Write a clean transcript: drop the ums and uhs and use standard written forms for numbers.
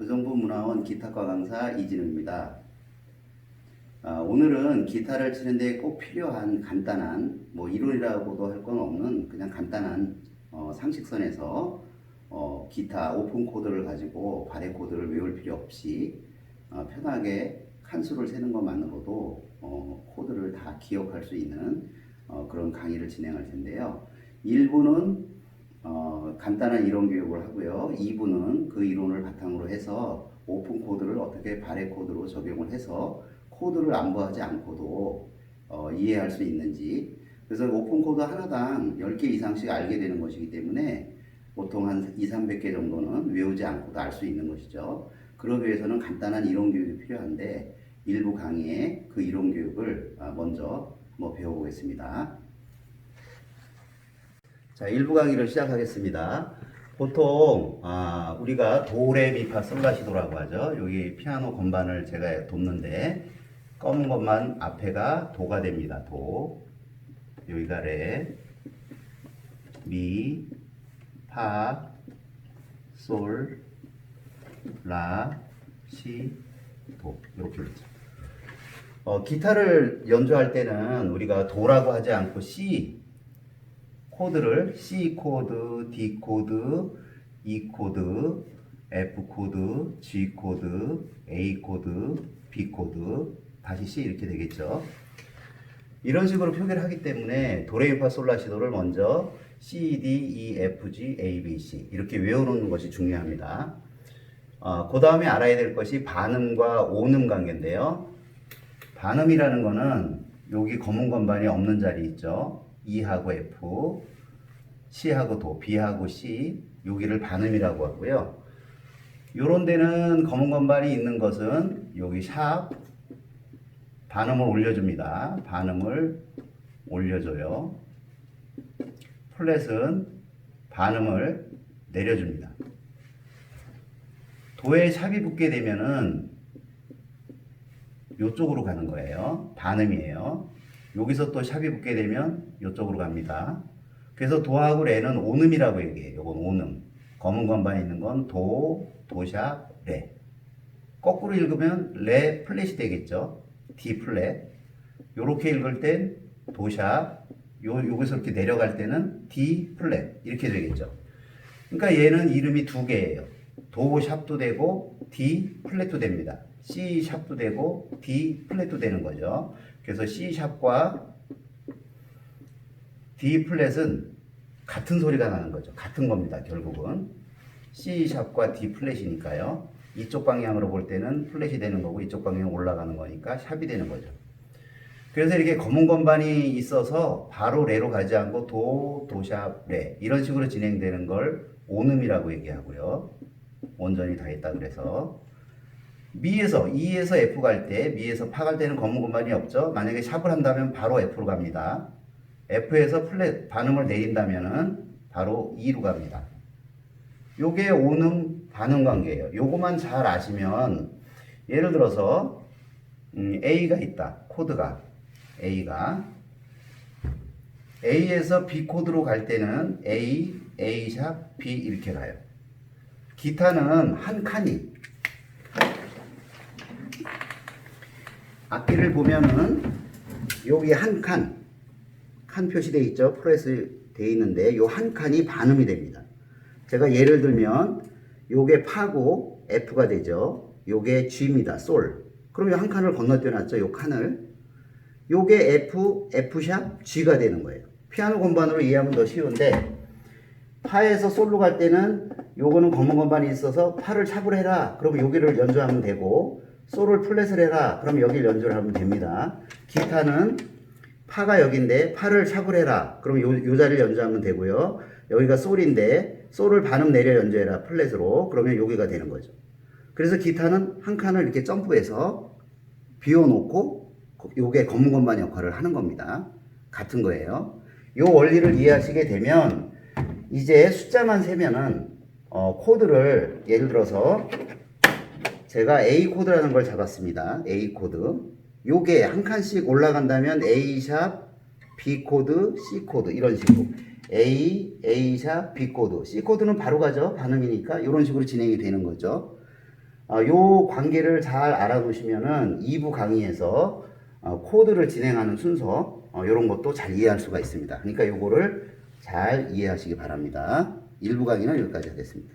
의정부 문화원 기타과 강사 이진우입니다. 오늘은 기타를 치는데 꼭 필요한 간단한 이론이라고도 할 건 없는 그냥 간단한 상식선에서 기타 오픈 코드를 가지고 바레 코드를 외울 필요 없이 편하게 칸수를 세는 것만으로도 코드를 다 기억할 수 있는 그런 강의를 진행할 텐데요. 1부는 간단한 이론 교육을 하고요. 2부는 그 이론을 바탕으로 해서 오픈 코드를 어떻게 바레 코드로 적용을 해서 코드를 안보하지 않고도 이해할 수 있는지, 그래서 오픈 코드 하나당 10개 이상씩 알게 되는 것이기 때문에 보통 한 200~300개 정도는 외우지 않고도 알 수 있는 것이죠. 그러기 위해서는 간단한 이론 교육이 필요한데 일부 강의에 그 이론 교육을 먼저 배워보겠습니다. 자, 1부 강의를 시작하겠습니다. 보통 우리가 도레미파솔라시도라고 하죠. 여기 피아노 건반을 제가 돕는데 검은 것만 앞에가 도가 됩니다. 도, 여기가 레, 미, 파, 솔, 라, 시, 도, 이렇게 되죠. 기타를 연주할 때는 우리가 도라고 하지 않고 C 코드를 C 코드, D 코드, E 코드, F 코드, G 코드, A 코드, B 코드, 다시 C 이렇게 되겠죠. 이런 식으로 표기를 하기 때문에 도레미파솔라시도를 먼저 C, D, E, F, G, A, B, C 이렇게 외워놓는 것이 중요합니다. 그 다음에 알아야 될 것이 반음과 오음 관계인데요. 반음이라는 거는 여기 검은 건반이 없는 자리 있죠. E하고 F, C하고 도, B하고 C, 여기를 반음이라고 하고요. 요런 데는 검은 건반이 있는 것은 여기 샵, 반음을 올려줍니다. 반음을 올려줘요. 플랫은 반음을 내려줍니다. 도에 샵이 붙게 되면은 요쪽으로 가는 거예요. 반음이에요. 여기서 또 샵이 붙게 되면 요쪽으로 갑니다. 그래서 도하고 레는 오음이라고 얘기해요. 이건 오음. 검은 건반에 있는 건 도, 도샵, 레. 거꾸로 읽으면 레 플랫이 되겠죠. D 플랫. 요렇게 읽을 땐 도샵. 여기서 이렇게 내려갈 때는 D 플랫. 이렇게 되겠죠. 그러니까 얘는 이름이 두 개예요. 도 샵도 되고 D 플랫도 됩니다. C 샵도 되고 D 플랫도 되는 거죠. 그래서 C 샵과 D 플랫은 같은 소리가 나는 거죠. 같은 겁니다. 결국은 C 샵과 D 플랫이니까요. 이쪽 방향으로 볼 때는 플랫이 되는 거고 이쪽 방향으로 올라가는 거니까 샵이 되는 거죠. 그래서 이렇게 검은 건반이 있어서 바로 레로 가지 않고 도, 도샵, 레 이런 식으로 진행되는 걸 오음이라고 얘기하고요. 온전히 다 있다 그래서 미에서 E에서 F 갈 때, 미에서 파 갈 때는 검은 건반이 없죠. 만약에 샵을 한다면 바로 F로 갑니다. F에서 플랫 반음을 내린다면은 바로 E로 갑니다. 요게 오음 반음 관계예요. 요거만 잘 아시면 예를 들어서 A가 있다. 코드가 A가 A에서 B 코드로 갈 때는 A, A 샵, B 이렇게 가요. 기타는 한 칸이 악기를 보면은 여기 한 칸 표시되어 있죠. 프레스 되어 있는데 요 한 칸이 반음이 됩니다. 제가 예를 들면 요게 파고 F가 되죠. 요게 G입니다. 솔. 그럼 요 한 칸을 건너뛰어 놨죠. 요 칸을. 요게 F, F샵, G가 되는 거예요. 피아노 건반으로 이해하면 더 쉬운데 파에서 솔로 갈 때는 요거는 검은 건반이 있어서 파를 샵을 해라. 그러면 여기를 연주하면 되고 솔을 플랫을 해라. 그럼 여기를 연주를 하면 됩니다. 기타는 파가 여기인데 파를 샵을 해라. 그럼 요 자리를 연주하면 되고요. 여기가 솔인데 솔을 반음 내려 연주해라. 플랫으로. 그러면 여기가 되는 거죠. 그래서 기타는 한 칸을 이렇게 점프해서 비워놓고 요게 검은 건반 역할을 하는 겁니다. 같은 거예요. 요 원리를 이해하시게 되면 이제 숫자만 세면은 코드를 예를 들어서 제가 A 코드라는 걸 잡았습니다. A 코드. 요게 한 칸씩 올라간다면 A 샵, B 코드, C 코드 이런 식으로 A 샵, B 코드, C 코드는 바로 가죠. 반음이니까 이런 식으로 진행이 되는 거죠. 요 관계를 잘 알아두시면은 2부 강의에서 코드를 진행하는 순서 이런 것도 잘 이해할 수가 있습니다. 그러니까 요거를 잘 이해하시기 바랍니다. 1부 강의는 여기까지 하겠습니다.